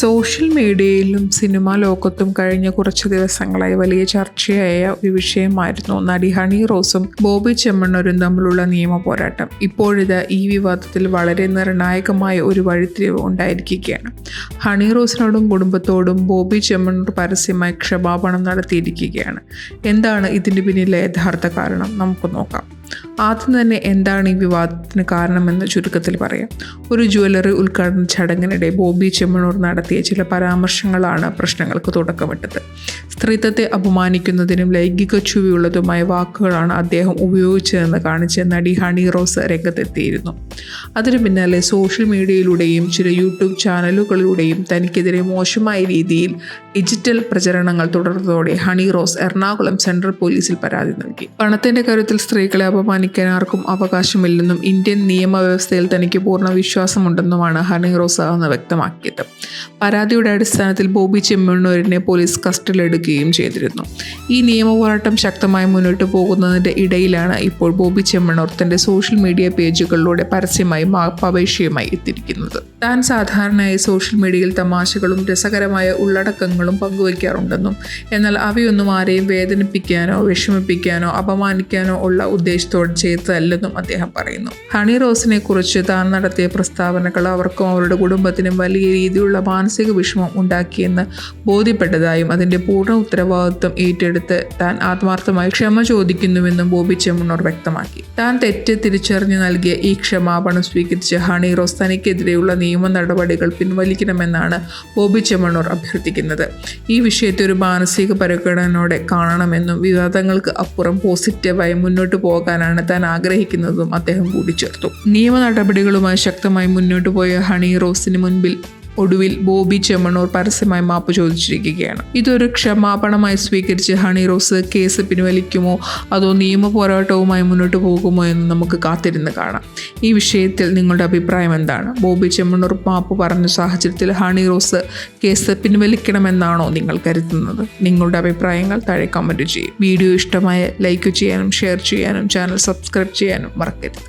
Social മീഡിയയിലും cinema ലോകത്തും കഴിഞ്ഞ കുറച്ച് ദിവസങ്ങളായി വലിയ ചർച്ചയായ ഒരു വിഷയമായിരുന്നു നടി ഹണി റോസും ബോബി ചെമ്മണ്ണൂരും തമ്മിലുള്ള നിയമ പോരാട്ടം. ഇപ്പോഴിത് ഈ വിവാദത്തിൽ വളരെ നിർണായകമായ ഒരു വഴിത്തിരിവ് ഉണ്ടായിരിക്കുകയാണ്. ഹണി റോസിനോടും കുടുംബത്തോടും ബോബി ചെമ്മണ്ണൂർ പരസ്യമായി ക്ഷമാപണം നടത്തിയിരിക്കുകയാണ്. എന്താണ് ഇതിന് പിന്നിലെ യഥാർത്ഥ കാരണം നമുക്ക് നോക്കാം. ആദ്യം തന്നെ എന്താണ് ഈ വിവാദത്തിന് കാരണമെന്ന് ചുരുക്കത്തിൽ പറയാം. ഒരു ജ്വല്ലറി ഉദ്ഘാടന ചടങ്ങിനിടെ ബോബി ചെമ്മണ്ണൂർ നടത്തിയ ചില പരാമർശങ്ങളാണ് പ്രശ്നങ്ങൾക്ക് തുടക്കമിട്ടത്. സ്ത്രീത്വത്തെ അപമാനിക്കുന്നതിനും ലൈംഗിക ചുവയുള്ളതുമായ വാക്കുകളാണ് അദ്ദേഹം ഉപയോഗിച്ചതെന്ന് കാണിച്ച് നടി ഹണി റോസ് രംഗത്തെത്തിയിരുന്നു. അതിനു പിന്നാലെ സോഷ്യൽ മീഡിയയിലൂടെയും ചില യൂട്യൂബ് ചാനലുകളിലൂടെയും തനിക്കെതിരെ മോശമായ രീതിയിൽ ഡിജിറ്റൽ പ്രചരണങ്ങൾ തുടർന്നതോടെ ഹണി റോസ് എറണാകുളം സെൻട്രൽ പോലീസിൽ പരാതി നൽകി. പണത്തിന്റെ കാര്യത്തിൽ സ്ത്രീകളെ അപമാനിക്കാൻ ആർക്കും അവകാശമില്ലെന്നും ഇന്ത്യൻ നിയമവ്യവസ്ഥയിൽ തനിക്ക് പൂർണ്ണ വിശ്വാസമുണ്ടെന്നുമാണ് ഹണി റോസ് അന്ന് വ്യക്തമാക്കിയത്. പരാതിയുടെ അടിസ്ഥാനത്തിൽ ബോബി ചെമ്മണ്ണൂരിനെ പോലീസ് കസ്റ്റഡിയിലെടുക്കുകയും ചെയ്തിരുന്നു. ഈ നിയമ പോരാട്ടം ശക്തമായി മുന്നോട്ട് പോകുന്നതിൻ്റെ ഇടയിലാണ് ഇപ്പോൾ ബോബി ചെമ്മണ്ണൂർ തൻ്റെ സോഷ്യൽ മീഡിയ പേജുകളിലൂടെ പരസ്യമായി മാപ്പപേക്ഷയുമായി എത്തിയിരിക്കുന്നത്. താൻ സാധാരണയായി സോഷ്യൽ മീഡിയയിൽ തമാശകളും രസകരമായ ഉള്ളടക്കങ്ങളും പങ്കുവയ്ക്കാറുണ്ടെന്നും എന്നാൽ അവയൊന്നും ആരെയും വേദനിപ്പിക്കാനോ വിഷമിപ്പിക്കാനോ അപമാനിക്കാനോ ഉള്ള ഉദ്ദേശത്തോടെ ചെയ്തതല്ലെന്നും അദ്ദേഹം പറയുന്നു. ഹണി റോസിനെ കുറിച്ച് താൻ നടത്തിയ പ്രസ്താവനകൾ അവർക്കും അവരുടെ കുടുംബത്തിനും വലിയ രീതിയിലുള്ള മാനസിക വിഷമം ഉണ്ടാക്കിയെന്ന് ബോധ്യപ്പെട്ടതായും അതിൻ്റെ പൂർണ്ണ ഉത്തരവാദിത്വം ഏറ്റെടുത്ത് താൻ ആത്മാർത്ഥമായി ക്ഷമ ചോദിക്കുന്നുവെന്നും ബോബി ചെമ്മണ്ണൂർ വ്യക്തമാക്കി. താൻ തെറ്റ് തിരിച്ചറിഞ്ഞു നൽകിയ ഈ ക്ഷമാപണം സ്വീകരിച്ച് ഹണി റോസ് തനിക്കെതിരെയുള്ള നിയമ നടപടികൾ പിൻവലിക്കണമെന്നാണ് ബോബി ചെമ്മണ്ണൂർ അഭ്യർത്ഥിക്കുന്നത്. ഈ വിഷയത്തെ ഒരു മാനസിക പരിഗണനയോടെ കാണണമെന്നും വിവാദങ്ങൾക്ക് അപ്പുറം പോസിറ്റീവായി മുന്നോട്ട് പോകാനാണ് താൻ ആഗ്രഹിക്കുന്നതെന്നും അദ്ദേഹം കൂട്ടിച്ചേർത്തു. നിയമ നടപടികളുമായി ശക്തമായി മുന്നോട്ട് പോയ ഹണി റോസിന് മുൻപിൽ ഒടുവിൽ ബോബി ചെമ്മണ്ണൂർ പരസ്യമായി മാപ്പ് ചോദിച്ചിരിക്കുകയാണ്. ഇതൊരു ക്ഷമാപണമായി സ്വീകരിച്ച് ഹണി റോസ് കേസ് പിൻവലിക്കുമോ അതോ നിയമ പോരാട്ടവുമായി മുന്നോട്ട് പോകുമോ എന്ന് നമുക്ക് കാത്തിരുന്ന് കാണാം. ഈ വിഷയത്തിൽ നിങ്ങളുടെ അഭിപ്രായം എന്താണ്? ബോബി ചെമ്മണ്ണൂർ മാപ്പ് പറഞ്ഞ സാഹചര്യത്തിൽ ഹണി റോസ് കേസ് പിൻവലിക്കണമെന്നാണോ നിങ്ങൾ കരുതുന്നത്? നിങ്ങളുടെ അഭിപ്രായങ്ങൾ താഴെ കമൻറ്റ് ചെയ്യും. വീഡിയോ ഇഷ്ടമായ ലൈക്ക് ചെയ്യാനും ഷെയർ ചെയ്യാനും ചാനൽ സബ്സ്ക്രൈബ് ചെയ്യാനും മറക്കരുത്.